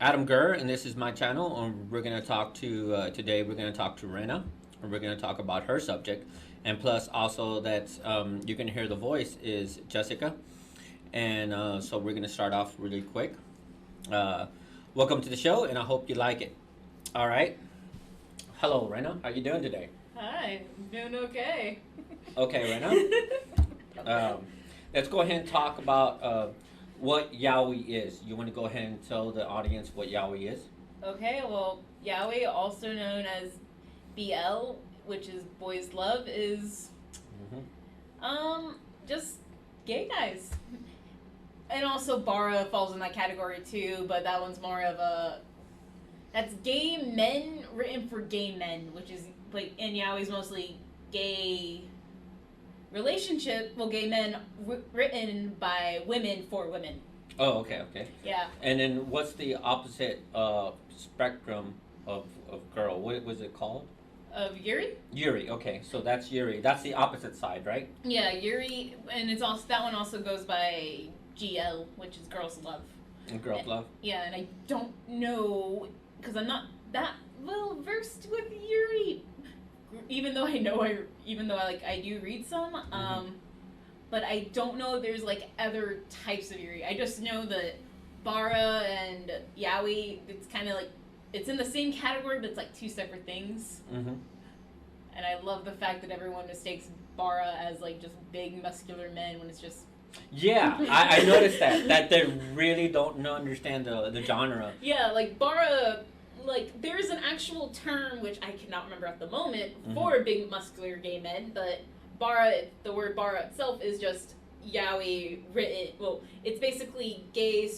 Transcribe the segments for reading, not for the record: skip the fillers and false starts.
Adamgrr, and this is my channel. We're gonna talk to today. We're gonna talk to Rena, and we're gonna talk about her subject, and plus also that you can hear the voice is Jessica, and so we're gonna start off really quick. Uh, Welcome to the show, and I hope you like it. All right. Hello, Rena. How you doing today? Hi, I'm doing okay. Okay, Rena. Let's go ahead and talk about what yaoi is. You want to go ahead and tell the audience what yaoi is? Okay, well, Yaoi, also known as BL, which is boys love, is just gay guys. And also Bara falls in that category too, but that one's more of that's gay men written for gay men, which is like, and Yaoi's mostly gay relationship, well, gay men written by women for women. Oh, okay, okay. Yeah. And then what's the opposite spectrum of girl? What was it called? Of Yuri? Yuri. Okay, so that's Yuri. That's the opposite side, right? Yeah, Yuri, and it's also that one also goes by GL, which is girls love. And girls love. Yeah, and I don't know because I'm not that well versed with Yuri, even though I I do read some. But I don't know if there's like other types of Yuri. I just know that Bara and Yaoi, it's kind of like it's in the same category, but it's like two separate things. Mm-hmm. And I love the fact that everyone mistakes Bara as like just big muscular men when it's just. Yeah, I noticed that they really don't understand the genre. Yeah, like Bara, like there's an actual term which I cannot remember at the moment for big muscular gay men, but Bara, the word Bara itself is just yaoi written. Well, it's basically gay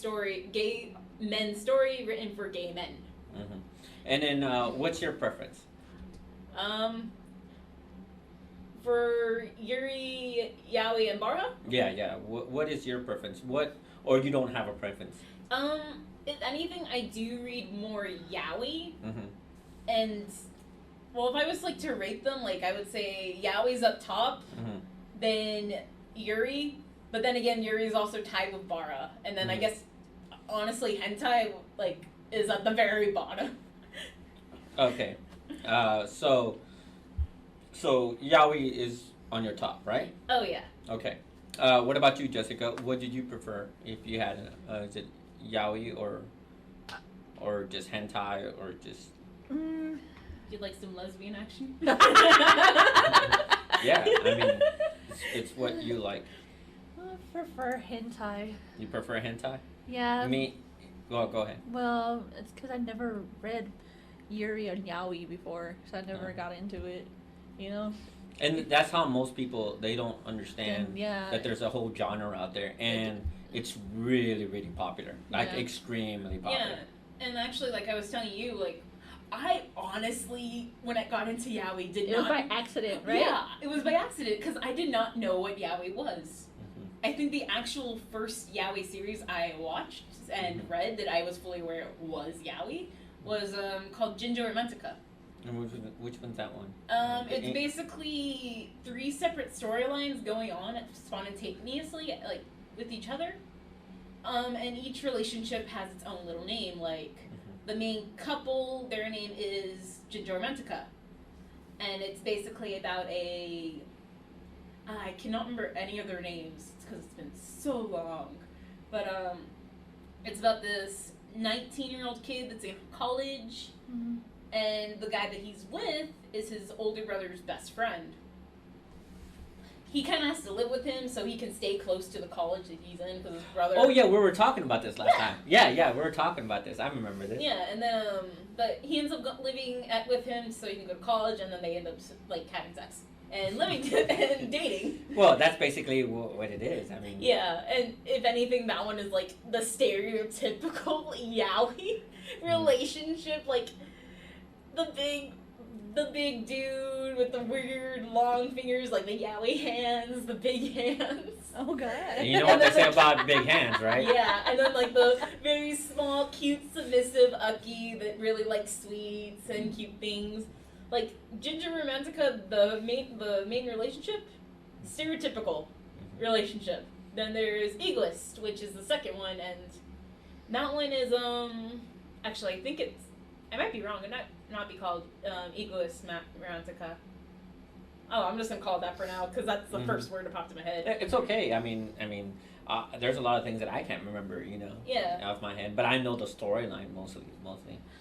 men's story written for gay men. Mm-hmm. And then, what's your preference? For Yuri, Yaoi, and Bara. Yeah. What is your preference? Or you don't have a preference? If anything, I do read more Yaoi, Mm-hmm. and well, if I was like to rate them, like I would say Yaoi's up top, then Yuri, but then again, Yuri is also tied with Bara, and then I guess honestly, hentai like is at the very bottom. Okay, so yaoi is on your top, right? Oh yeah. Okay. What about you, Jessica? What did you prefer if you had? Is it yaoi or just hentai or just? You'd like some lesbian action? Yeah, I mean, it's what you like. I prefer hentai. You prefer hentai? Yeah. Me? Go ahead. Well, it's because I never read Yuri and Yaoi before, so I never got into it. You know. And that's how most people, they don't understand Yeah. that there's a whole genre out there, and it's really, really popular, like Yeah. extremely popular. Yeah, and actually, like I was telling you, like I honestly, when I got into Yaoi, did It not. was by accident, right? Yeah, it was by accident because I did not know what Yaoi was. I think the actual first Yaoi series I watched and read that I was fully aware it was Yaoi was called Jinjo Romantica. And which one's that one? It's basically 3 separate storylines going on spontaneously, like with each other. And each relationship has its own little name. Like the main couple, their name is Jinjo Romantica, and it's basically about I cannot remember any of their names because it's been so long, but it's about this 19-year-old kid that's in college. And the guy that he's with is his older brother's best friend. He kind of has to live with him so he can stay close to the college that he's in because his brother... Oh, yeah, we were talking about this last time. Yeah, we were talking about this. I remember this. Yeah, and then, but he ends up living with him so he can go to college, and then they end up, like, having sex and living and dating. Well, that's basically what it is. I mean... Yeah, and if anything, that one is, like, the stereotypical yaoi relationship, like... The big dude with the weird long fingers, like the yaoi hands, the big hands. Oh god. And you know what they say about big hands, right? Yeah, and then like the very small, cute, submissive Uki that really likes sweets and cute things. Like Ginger Romantica, the main relationship, stereotypical relationship. Then there's Egoist, which is the second one, and that one is Actually, I think I might be wrong. It might not be called Egoist Romantica. Oh, I'm just gonna call it that for now because that's the first word that popped in my head. It's okay. I mean, there's a lot of things that I can't remember, off my head, but I know the storyline mostly.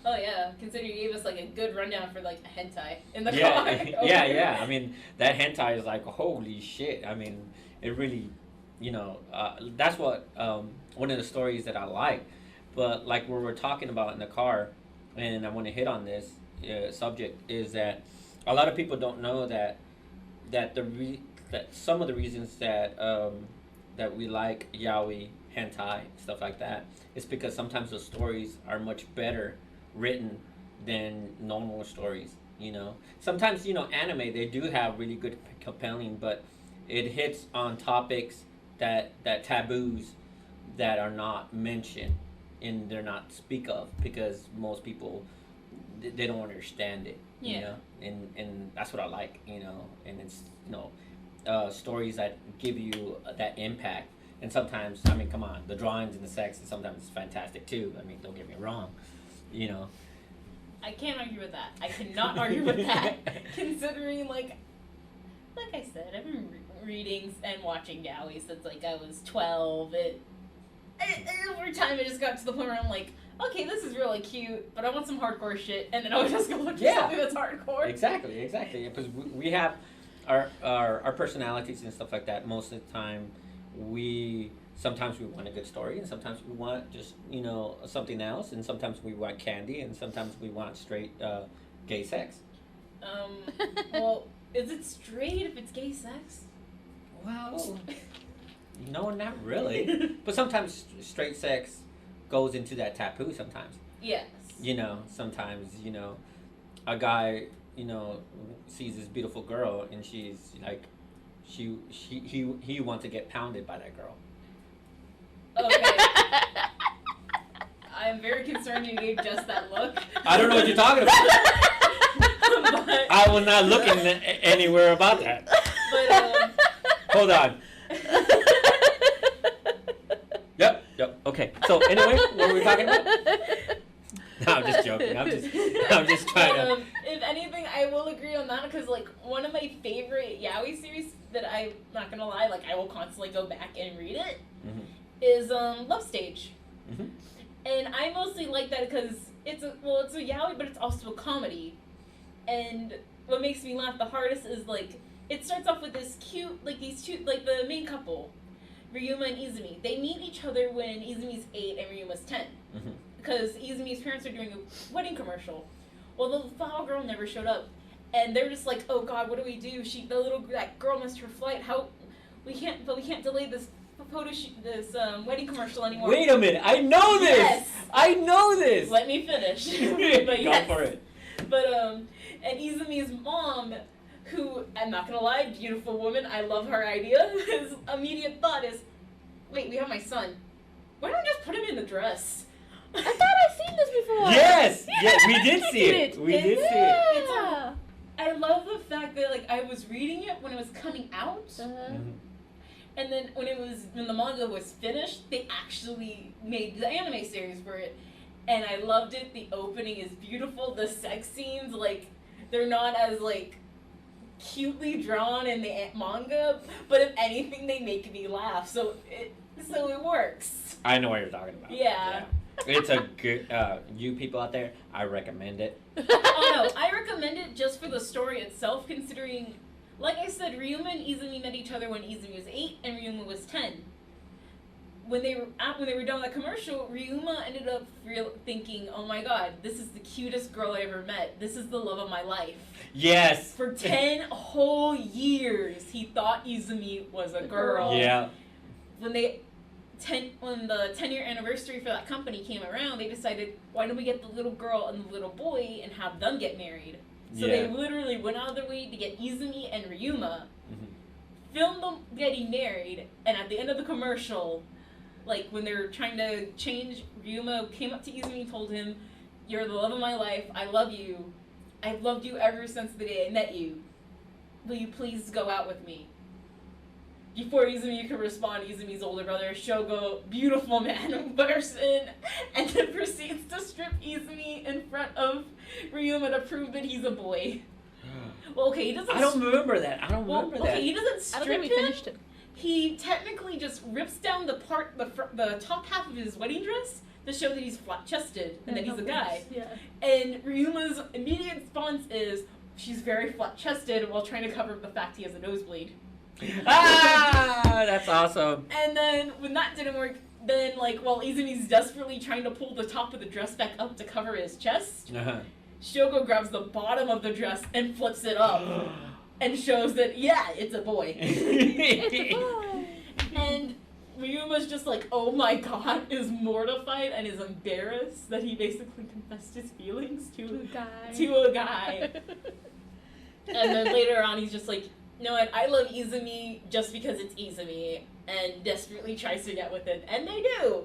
Oh yeah, consider you gave us like a good rundown for like a hentai in the car. Yeah. I mean, that hentai is like holy shit. I mean, it really, that's what one of the stories that I like. But like what we're talking about in the car, and I want to hit on this subject is that a lot of people don't know that that some of the reasons that that we like yaoi, hentai, stuff like that, is because sometimes the stories are much better written than normal stories. Sometimes anime, they do have really good compelling, but it hits on topics that taboos that are not mentioned and they're not speak of because most people they don't understand it. And that's what I like. And it's stories that give you that impact. And sometimes, I mean, come on, the drawings and the sex, and sometimes it's fantastic too. I mean, don't get me wrong. I can't argue with that. I cannot argue with that. Considering, like I said, I've been reading and watching yaoi since like I was 12. Over time, it just got to the point where I'm like, okay, this is really cute, but I want some hardcore shit, and then I would just go look for something that's hardcore. Exactly. Because we have our personalities and stuff like that. Most of the time, sometimes we want a good story, and sometimes we want just something else, and sometimes we want candy, and sometimes we want straight gay sex. Well, is it straight if it's gay sex? Well, no, not really. But sometimes straight sex goes into that taboo. Sometimes. Yes. Sometimes a guy sees this beautiful girl, and she's like, he wants to get pounded by that girl. Okay. I'm very concerned you gave just that look. I don't know what you're talking about. But, I was not looking anywhere about that. But hold on. Yep. Okay. So anyway, what were we talking about? No, I'm just joking. I'm just trying to. If anything, I will agree on that because like one of my favorite yaoi series that I'm not gonna lie, like I will constantly go back and read it, is Love Stage. And I mostly like that because it's a yaoi, but it's also a comedy. And what makes me laugh the hardest is like it starts off with this cute, like these two, like the main couple, Ryuma and Izumi. They meet each other when Izumi's 8 and Ryuma's 10. Because Izumi's parents are doing a wedding commercial. Well, the flower girl never showed up. And they're just like, oh god, what do we do? That girl missed her flight. We can't delay this wedding commercial anymore. Wait a minute, I know this! Yes. I know this! Let me finish. But Go for it. But, and Izumi's mom, who, I'm not gonna lie, beautiful woman, I love her idea, his immediate thought is, wait, we have my son. Why don't we just put him in the dress? I thought I'd seen this before. Yes, we did see it. We did see it. Yeah. I love the fact that like I was reading it when it was coming out, and then when the manga was finished, they actually made the anime series for it, and I loved it. The opening is beautiful. The sex scenes, like they're not as like cutely drawn in the manga, but if anything, they make me laugh. So it works. I know what you're talking about. Yeah. It's a good, you people out there, I recommend it. Oh no, I recommend it just for the story itself, considering, like I said, Ryuma and Izumi met each other when Izumi was 8 and Ryuma was 10. When they were done with that commercial, Ryuma ended up thinking, oh my god, this is the cutest girl I ever met. This is the love of my life. Yes. For 10 whole years, he thought Izumi was a girl. Yeah. When the 10-year anniversary for that company came around, they decided, why don't we get the little girl and the little boy and have them get married? So they literally went out of their way to get Izumi and Ryuma, filmed them getting married, and at the end of the commercial, like when they were trying to change, Ryuma came up to Izumi and told him, you're the love of my life, I love you, I've loved you ever since the day I met you. Will you please go out with me? before Izumi can respond, Izumi's older brother, Shogo, beautiful man, bursts in and then proceeds to strip Izumi in front of Ryuma to prove that he's a boy. Well, okay, he doesn't. I don't remember that. Okay, he doesn't I don't strip think we him. finished it. He technically just rips down the top half of his wedding dress to show that he's flat-chested and that he's a guy. Yeah. And Ryuma's immediate response is, she's very flat-chested while trying to cover the fact he has a nosebleed. That's awesome. And then when that didn't work, then while Izumi's desperately trying to pull the top of the dress back up to cover his chest, Shogo grabs the bottom of the dress and flips it up and shows that it's a boy. It's a boy. And Ryuma's just like, oh my god, is mortified and is embarrassed that he basically confessed his feelings to a guy. And then later on, he's just like, you know what, I love Izumi just because it's Izumi, and desperately tries to get with it, and they do.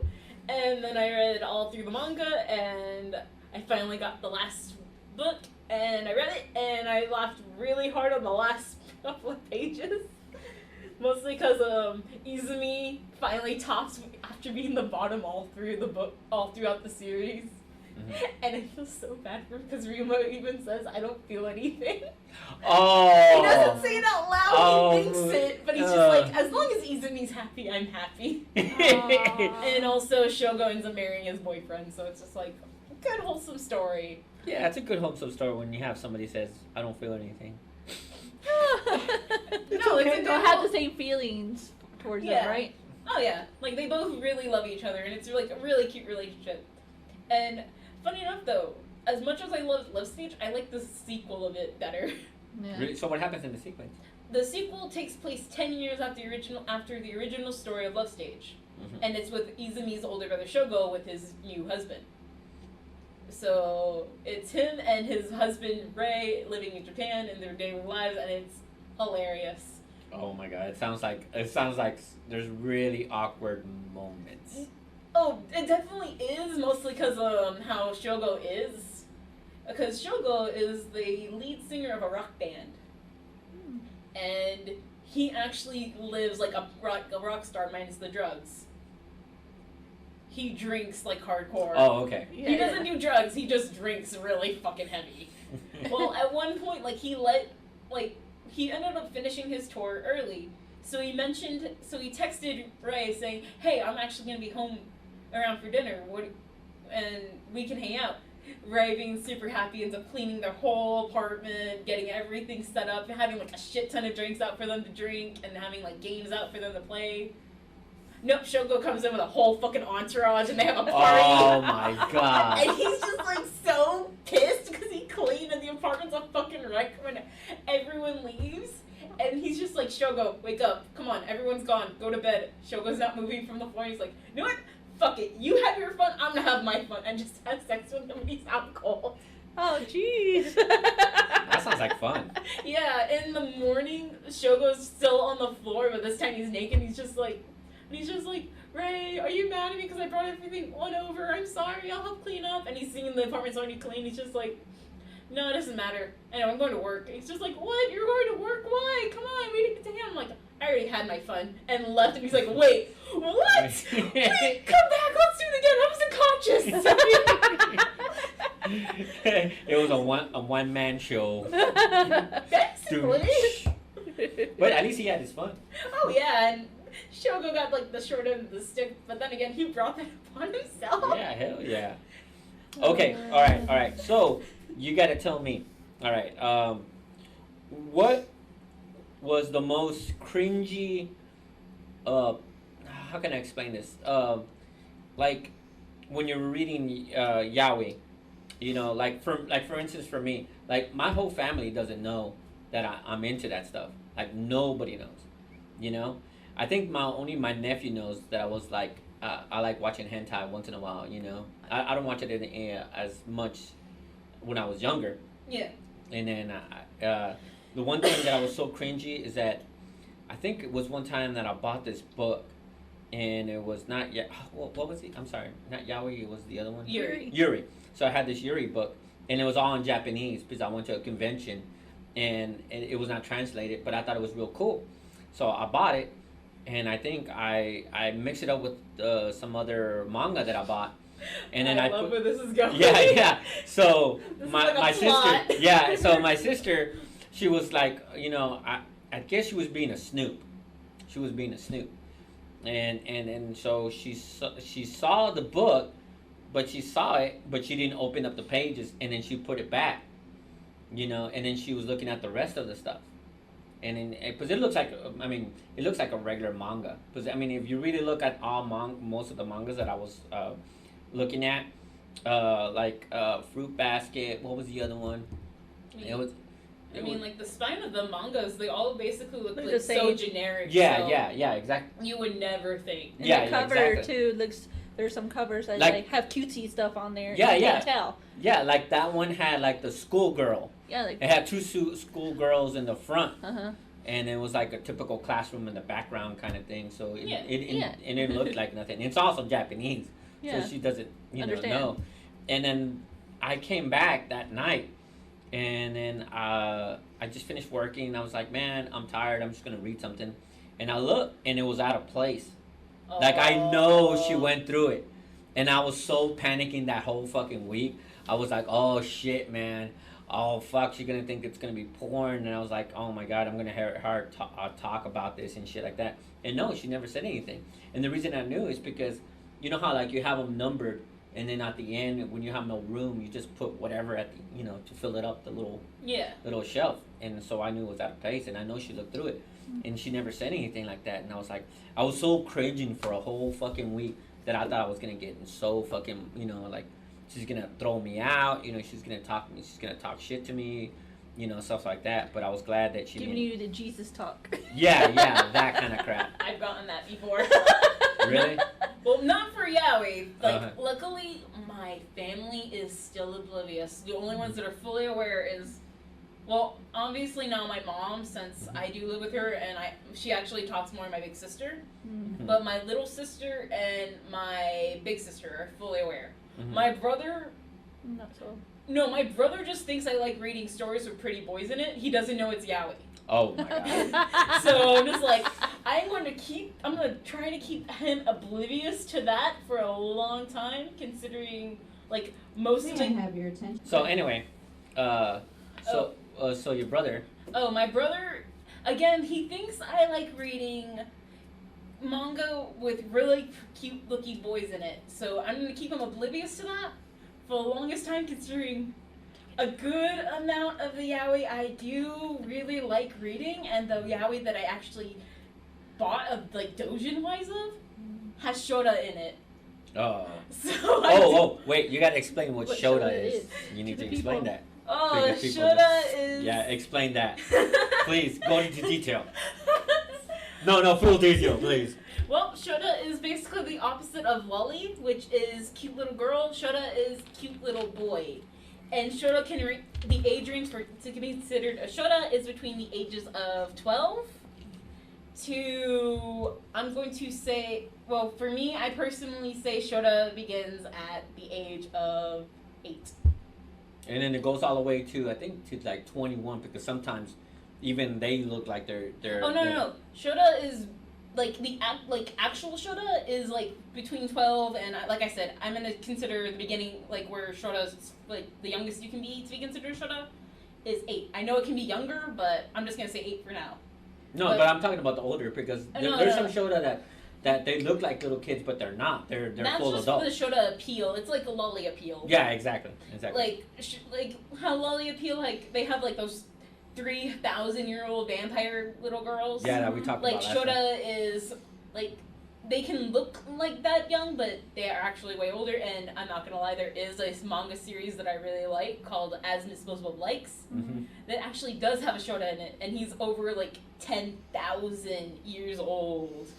And then I read all through the manga, and I finally got the last book, and I read it, and I laughed really hard on the last couple of pages. Mostly because Izumi finally tops after being the bottom all through the book, all throughout the series. Mm-hmm. And I feel so bad for him because Ryuma even says, I don't feel anything. Oh. He doesn't say it out loud, he thinks it, but he's just like, as long as Izumi's happy, I'm happy. And also Shogo ends up marrying his boyfriend, so it's just like, good wholesome story. Yeah, it's a good wholesome story when you have somebody says, I don't feel anything. No, okay. it's a Don't have the same feelings towards it, right? Oh yeah, they both really love each other, and it's like a really cute relationship. And funny enough, though, as much as I love Love Stage, I like the sequel of it better. Yeah. Really? So what happens in the sequence? The sequel takes place 10 years after the original story of Love Stage, and it's with Izumi's older brother Shogo with his new husband. So it's him and his husband Rei living in Japan in their daily lives, and it's hilarious. Oh my god! It sounds like there's really awkward moments. Oh, it definitely is, mostly because how Shogo is. Because Shogo is the lead singer of a rock band, and he actually lives like a rock star minus the drugs. He drinks like hardcore. Oh, okay. He doesn't do drugs, he just drinks really fucking heavy. Well, at one point, he ended up finishing his tour early. So he texted Rei saying, hey, I'm actually going to be home around for dinner, and we can hang out. Rei, being super happy, ends up cleaning their whole apartment, getting everything set up, having a shit ton of drinks out for them to drink, and having games out for them to play. Nope, Shogo comes in with a whole fucking entourage and they have a party. Oh my god. And he's just so pissed because he cleaned and the apartment's a fucking wreck when everyone leaves. And he's just like, Shogo, wake up. Come on, everyone's gone. Go to bed. Shogo's not moving from the floor. He's like, you know what? Fuck it. You have your fun. I'm gonna have my fun. And just have sex with him when he's out cold. Oh, jeez. That sounds like fun. Yeah, in the morning, Shogo's still on the floor, but this time he's naked. He's just like, Rei, are you mad at me because I brought everything on over? I'm sorry, I'll help clean up. And he's seeing the apartment's already clean. He's just like, no, it doesn't matter. I know, I'm going to work. And he's just like, what? You're going to work? Why? Come on, we didn't get to him. I'm like, I already had my fun. And left, and he's like, wait, what? Wait, come back, let's do it again. I was unconscious. It was a one-man show. Basically. But at least he had his fun. Oh, yeah, and Shogo got the short end of the stick, but then again, he brought that upon himself. Yeah, hell yeah. Okay, all right. So you gotta tell me. All right. What was the most cringy? How can I explain this? Like when you're reading Yaoi, for instance, for me, my whole family doesn't know that I'm into that stuff. Nobody knows. I think only my nephew knows that I was I like watching hentai once in a while. I don't watch it as much when I was younger. Yeah. And then the one thing that I was so cringy is that I think it was one time that I bought this book, and it was not what was it? I'm sorry, not Yaoi. It was the other one. Yuri. So I had this Yuri book, and it was all in Japanese because I went to a convention, and it was not translated, but I thought it was real cool. So I bought it, and I think I mixed it up with some other manga that I bought, and then I I love put where this is going. yeah, yeah. So This is my like a my plot. sister, yeah. So my sister, she was like, I guess she was being a snoop. She was being a snoop, and so she saw the book, but she saw it, but she didn't open up the pages, and then she put it back, and then she was looking at the rest of the stuff, and then because it looks like, I mean, it looks like a regular manga. Because I mean, if you really look at most of the mangas that I was looking at, Fruit Basket. What was the other one? It was. I mean, like the spine of the mangas, they all basically look They're like the so same. generic. Yeah, so yeah, exactly. You would never think. And Yeah, the yeah, cover exactly. too looks. There's some covers that Like- have cutesy stuff on there. Yeah, you yeah. can't tell. Yeah, like that one had like the schoolgirl. Yeah, like It had two schoolgirls in the front, uh-huh. and it was like a typical classroom in the background kind of thing. So Yeah. and it looked like nothing. It's also Japanese, Yeah. so she doesn't Understand. know. And then I came back that night, and then I just finished working. And I was like, man, I'm tired. I'm just gonna read something. And I looked, and it was out of place. Like I know she went through it, and I was so panicking that whole fucking week. I was like, oh shit, man. Oh fuck, she's gonna think it's gonna be porn, and I was like, oh my god, I'm gonna hear her talk about this and shit like that. And no, she never said anything. And the reason I knew is because you know how like you have them numbered, and then at the end when you have no room, you just put whatever at the to fill it up the little shelf. And so I knew it was out of place, and I know she looked through it, and she never said anything like that. And I was like, I was so cringing for a whole fucking week that I thought I was gonna get so fucking like. She's gonna throw me out, she's gonna talk shit to me, stuff like that. But I was glad that she Giving didn't. you the Jesus talk. Yeah, that kind of crap. I've gotten that before. Really? Well, not for Yaoi. Like, Uh-huh. luckily, my family is still oblivious. The only ones that are fully aware is, well, obviously now my mom, since I do live with her, and she actually talks more to my big sister. Mm. But my little sister and my big sister are fully aware. Mhm. My brother, Not so. no, my brother just thinks I like reading stories with pretty boys in it. He doesn't know it's Yaoi. Oh my god. So I'm just like, I'm going to try to keep him oblivious to that for a long time, considering, like, most of May I have your attention? So anyway, so your brother. Oh, my brother, again, he thinks I like reading manga with really cute looking boys in it. So I'm going to keep him oblivious to that for the longest time, considering a good amount of the yaoi I do really like reading, and the yaoi that I actually bought of like doujin wise of has Shota in it. Oh. So Wait! You gotta explain what What Shota Shota is. is. You need To to the explain people. that. Oh, Because people Shota is Yeah, explain that. Please go into detail. No, full detail, please. Well, Shota is basically the opposite of Lolly, which is cute little girl. Shota is cute little boy. And Shota the age range to be considered a Shota is between the ages of 12 to, I'm going to say, well, for me, I personally say Shota begins at the age of 8. And then it goes all the way to I think to like 21, because sometimes even they look like they're. Oh no! Shota is like actual Shota is like between 12 and like I said, I'm gonna consider the beginning like where Shota's like the youngest you can be to be considered Shota is 8. I know it can be younger, but I'm just gonna say 8 for now. No, but I'm talking about the older, because there's some Shota that they look like little kids, but they're not. They're That's full just adults. for the Shota appeal. It's like a lolly appeal. Yeah, exactly. Like how lolly appeal, like they have like those 3,000-year-old vampire little girls. Yeah, that we talked Like about last time. Shota is like they can look like that young, but they are actually way older. And I'm not gonna lie, there is a manga series that I really like called As Miss Bob Likes Mm-hmm. that actually does have a Shota in it, and he's over like 10,000 years old.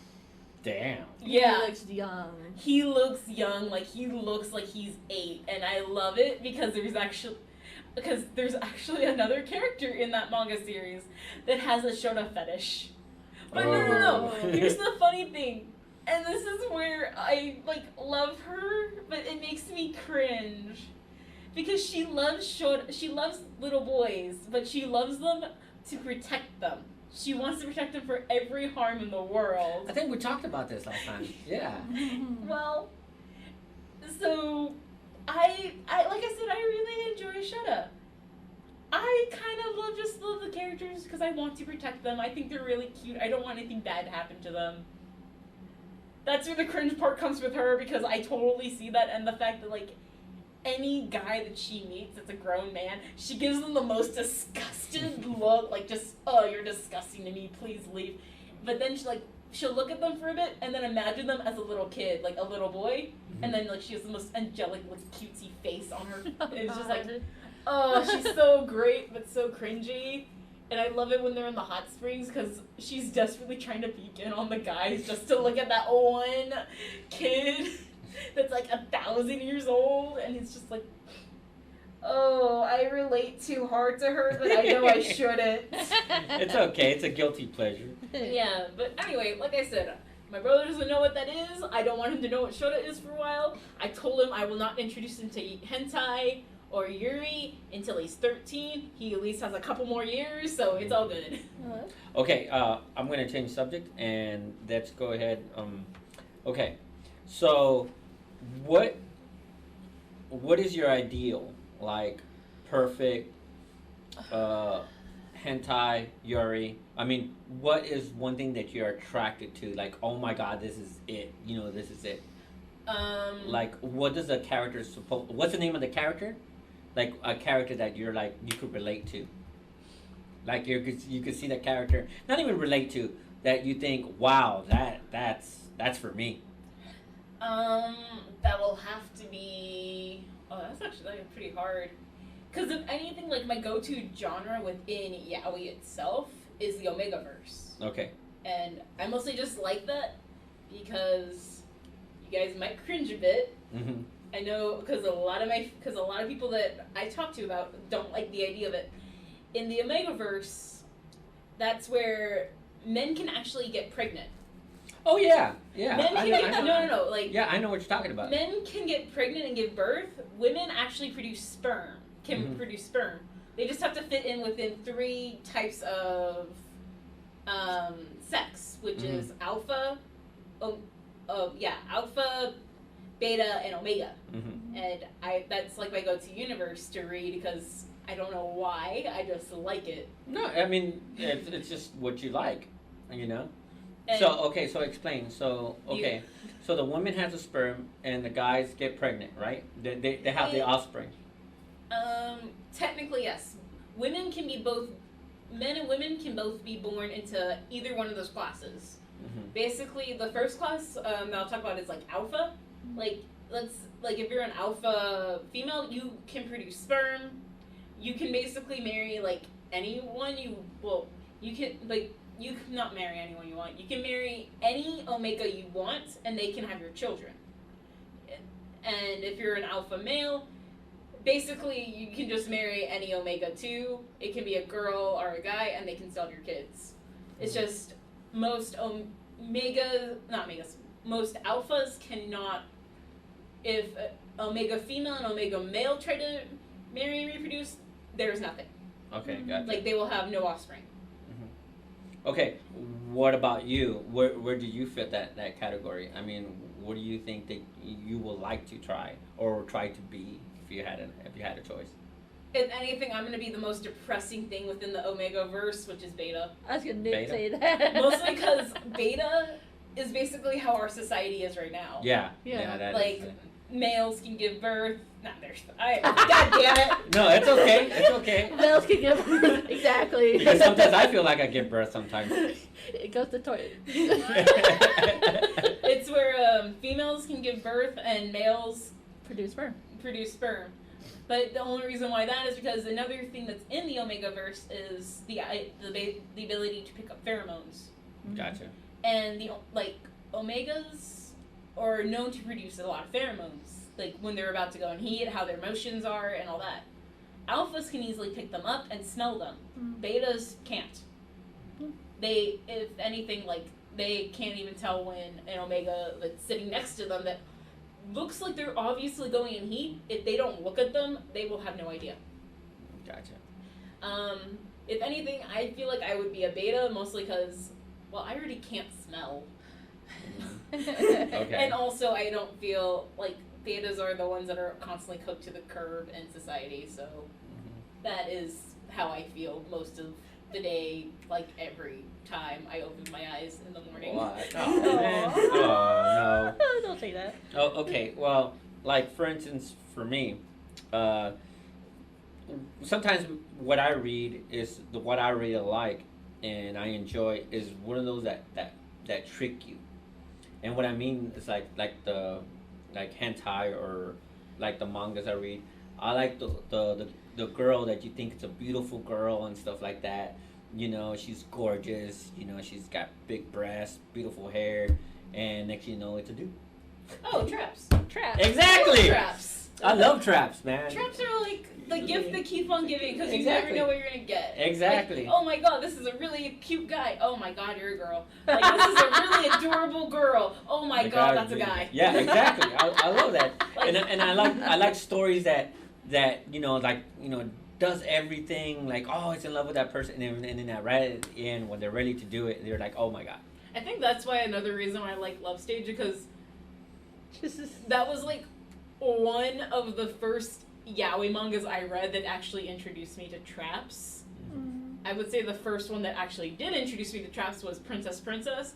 Damn. Yeah. He looks young. He looks young, like he looks like he's 8, and I love it because there's actually another character in that manga series that has a Shota fetish. But no. Oh. Here's the funny thing, and this is where I like love her, but it makes me cringe because she loves little boys, but she loves them to protect them. She wants to protect him for every harm in the world. I think we talked about this last time. Yeah. Well, so I like I said, I really enjoy Shudda. I kind of love the characters because I want to protect them. I think they're really cute. I don't want anything bad to happen to them. That's where the cringe part comes with her, because I totally see that, and the fact that, like, any guy that she meets that's a grown man, she gives them the most disgusted look, like, just, oh, you're disgusting to me, please leave. But then she'll look at them for a bit and then imagine them as a little kid, like a little boy, and then, like, she has the most angelic, like, cutesy face on her. It's just like, oh, she's so great but so cringy. And I love it when they're in the hot springs, because she's desperately trying to peek in on the guys just to look at that one kid that's like 1,000 years old, and it's just like, oh, I relate too hard to her, but I know I shouldn't. It's okay. It's a guilty pleasure. Yeah, but anyway, like I said, my brother doesn't know what that is. I don't want him to know what Shota is for a while. I told him I will not introduce him to hentai or Yuri until he's 13. He at least has a couple more years, so it's all good. Okay, I'm going to change subject, and let's go ahead. Okay, so what is your ideal, like, perfect hentai Yuri? I mean, what is one thing that you're attracted to? Like, oh my god, this is it. You know, this is it. Like, what does the character what's the name of the character? Like, a character that you're like, you could relate to. Like, you could see the character, not even relate to, that you think, wow, that's for me. That will have to be. Oh, that's actually like pretty hard. Because if anything, like, my go-to genre within Yaoi itself is the Omegaverse. Okay. And I mostly just like that because you guys might cringe a bit. Mm-hmm. I know, because a lot of people that I talk to about don't like the idea of it. In the Omegaverse, that's where men can actually get pregnant. Oh yeah, yeah. Men can get no. Like, yeah, I know what you're talking about. Men can get pregnant and give birth. Women actually produce sperm. Produce sperm. They just have to fit in within 3 types of sex, which is alpha, alpha, beta, and omega. Mm-hmm. And that's like my go-to universe to read, because I don't know why, I just like it. No, I mean, it's just what you like, you know? And so explain. So, okay, so the woman has a sperm and the guys get pregnant, right? They have the offspring. Technically, yes. Men and women can both be born into either one of those classes. Mm-hmm. Basically, the first class that I'll talk about is like alpha. Like, if you're an alpha female, you can produce sperm. You can basically marry like anyone you can not marry anyone you want. You can marry any omega you want, and they can have your children. And if you're an alpha male, basically you can just marry any omega 2. It can be a girl or a guy, and they can still have your kids. It's just most alphas cannot. If omega female and omega male try to marry and reproduce, there's nothing. Okay, gotcha. Like, they will have no offspring. Okay, what about you? Where do you fit that category? I mean, what do you think that you would like to try or try to be if you had a choice? If anything, I'm gonna be the most depressing thing within the Omegaverse, which is beta. I was gonna Beta? say that. Mostly because beta is basically how our society is right now. Yeah. Yeah. That Like, is, males can give birth. God damn it. no, it's okay. It's okay. Males can give birth. Exactly. Because sometimes I feel like I give birth sometimes. It goes to toilet. It's where females can give birth and males Produce sperm. produce sperm. But the only reason why that is because another thing that's in the Omegaverse is the ability to pick up pheromones. Gotcha. And the omegas are known to produce a lot of pheromones, like when they're about to go in heat, how their motions are, and all that. Alphas can easily pick them up and smell them. Betas can't. They, if anything, they can't even tell when an omega that's sitting next to them that looks like they're obviously going in heat. If they don't look at them, they will have no idea. Gotcha. If anything, I feel like I would be a beta, mostly because, well, I already can't smell. Okay. And also, I don't feel like betas are the ones that are constantly cooked to the curb in society, so that is how I feel most of the day, like every time I open my eyes in the morning. What? Oh, man. Oh, no. Don't say that. Oh, okay. Well, like for instance, for me, sometimes what I read is what I really like and I enjoy is one of those that trick you. And what I mean is like hentai or like the mangas I read. I like the girl that you think is a beautiful girl and stuff like that. You know, she's gorgeous. You know, she's got big breasts, beautiful hair, and next thing you know, it's a dude. Oh, traps. Traps. Exactly. Traps. I love traps, man. Traps are like the gift that keep on giving because you Exactly. never know what you're gonna get. Exactly. Like, oh my god, this is a really cute guy. Oh my god, you're a girl. Like, this is a really adorable girl. Oh my god, that's a guy. Yeah, exactly. I love that, Like- and I like stories that you know does everything like it's in love with that person and then right at the end when they're ready to do it they're like oh my god. I think that's why another reason why I like Love Stage because that was like one of the first yaoi mangas I read that actually introduced me to traps. I would say the first one that actually did introduce me to traps was Princess Princess.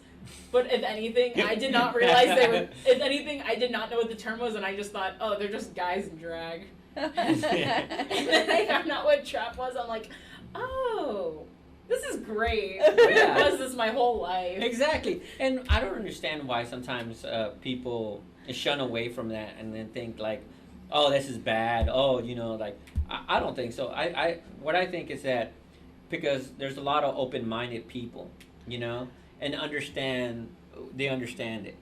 But if anything, I did not realize they were. If anything, I did not know what the term was, and I just thought, oh, they're just guys in drag. And then I found out what trap was. I'm like, oh, this is great. Yeah. Where was this my whole life? Exactly, and I don't understand why sometimes people shun away from that and then think like, oh, this is bad. Oh, you know, like I don't think so. What I think is that because there's a lot of open-minded people, you know, and they understand it,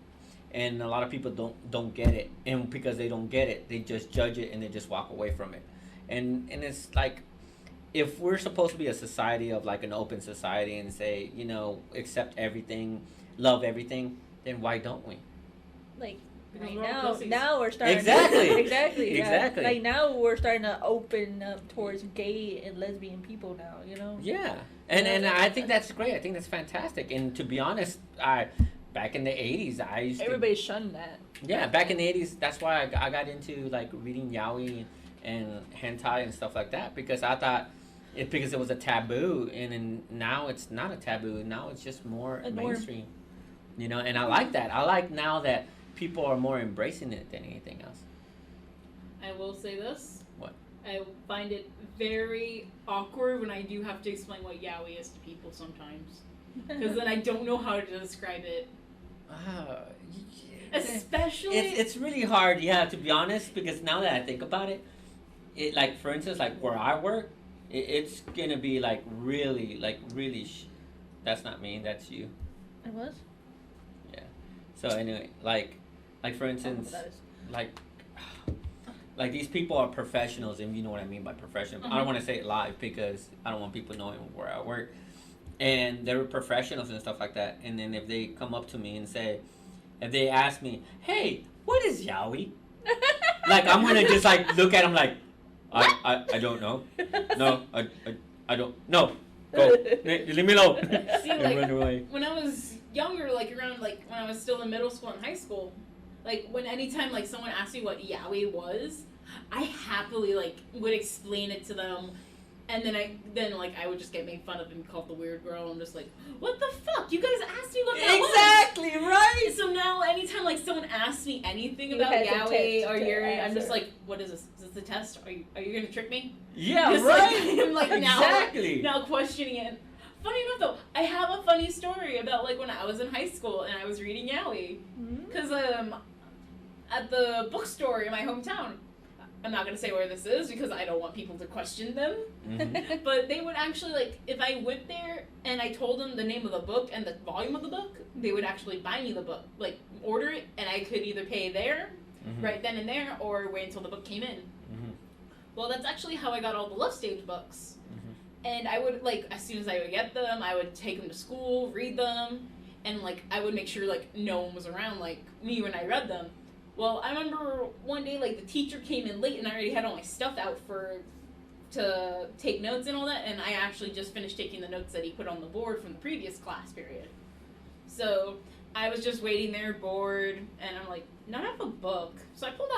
and a lot of people don't get it, and because they don't get it, they just judge it and they just walk away from it, and it's like if we're supposed to be a society of like an open society and say accept everything, love everything, then why don't we? Like Because right we're all now, pussies. now we're starting. Exactly. Exactly. Yeah. Exactly. Like now we're starting to open up towards gay and lesbian people now. You know. Yeah, and I think that's great. I think that's fantastic. And to be honest, back in the 80s, I used to. Everybody shunned that. Yeah, back in the 80s, that's why I got into like reading yaoi and hentai and stuff like that because I thought because it was a taboo, and then now it's not a taboo. Now it's just more A norm. mainstream, and I like that. I like now that people are more embracing it than anything else. I will say this. What? I find it very awkward when I do have to explain what yaoi is to people sometimes. Because then I don't know how to describe it. Especially... It's really hard, yeah, to be honest, because now that I think about it, like, for instance, like, where I work, it's gonna be, like, really, that's not me, that's you. It was. Yeah. So, anyway, like, for instance, like, these people are professionals, and you know what I mean by professional. I don't want to say it live, because I don't want people knowing where I work. And they're professionals and stuff like that. And then if they come up to me and say, if they ask me, hey, what is yaoi? Like, I'm going to just, like, look at them like, I don't know. No, I don't. No. Go. Leave me alone. See, And like, run away. when I was younger, like, around, like, when I was still in middle school and high school, like, when anytime, like, someone asked me what yaoi was, I happily, like, would explain it to them. And then I would just get made fun of and called the weird girl. I'm just like, what the fuck? You guys asked me what that was. Exactly, right? So now, anytime like someone asks me anything about hesitate yaoi or to yuri, I'm just answer. like, what is this? Is this a test? Are you gonna trick me? Yeah, Just right? Like, I'm like Exactly. now questioning it. Funny enough though, I have a funny story about like when I was in high school and I was reading yaoi. Because at the bookstore in my hometown, I'm not going to say where this is because I don't want people to question them. Mhm. But they would actually, like, if I went there and I told them the name of the book and the volume of the book, they would actually buy me the book. Like, order it, and I could either pay there, Mhm. right then and there, or wait until the book came in. Mhm. Well, that's actually how I got all the Love Stage books. Mhm. And I would, like, as soon as I would get them, I would take them to school, read them, and, like, I would make sure, like, no one was around, like, me when I read them. Well, I remember one day, like, the teacher came in late, and I already had all my stuff out for to take notes and all that, and I actually just finished taking the notes that he put on the board from the previous class period. So I was just waiting there, bored, and I'm like, "Not have a book." So I pulled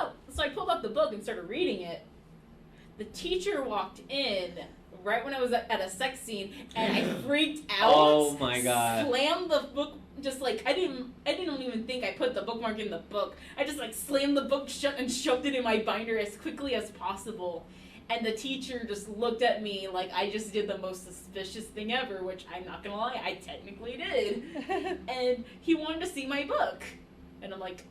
out the book and started reading it. The teacher walked in right when I was at a sex scene, and I freaked out. Oh my god! Slammed the book, just like I didn't even think I put the bookmark in the book. I just like slammed the book shut and shoved it in my binder as quickly as possible. And the teacher just looked at me like I just did the most suspicious thing ever, which I'm not gonna lie, I technically did. And he wanted to see my book. And I'm like,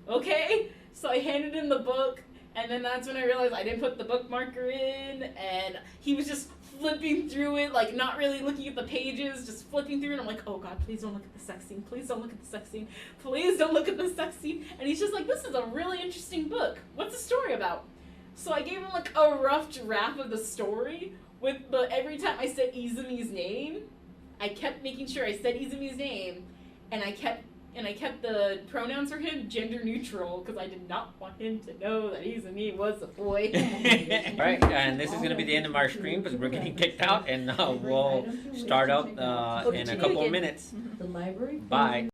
okay. So I handed him the book, and then that's when I realized I didn't put the bookmarker in, and he was just flipping through it, like not really looking at the pages, just flipping through it. I'm like, oh god, please don't look at the sex scene. Please don't look at the sex scene. Please don't look at the sex scene. And he's just like, this is a really interesting book. What's the story about? So I gave him like a rough draft of the story but every time I said Izumi's name, I kept making sure I said Izumi's name, and I kept the pronouns for him gender neutral because I did not want him to know that Izumi was a boy. Alright, and this is going to be the end of our stream because we're getting kicked out, and we'll start up in a couple of minutes. The library. Bye.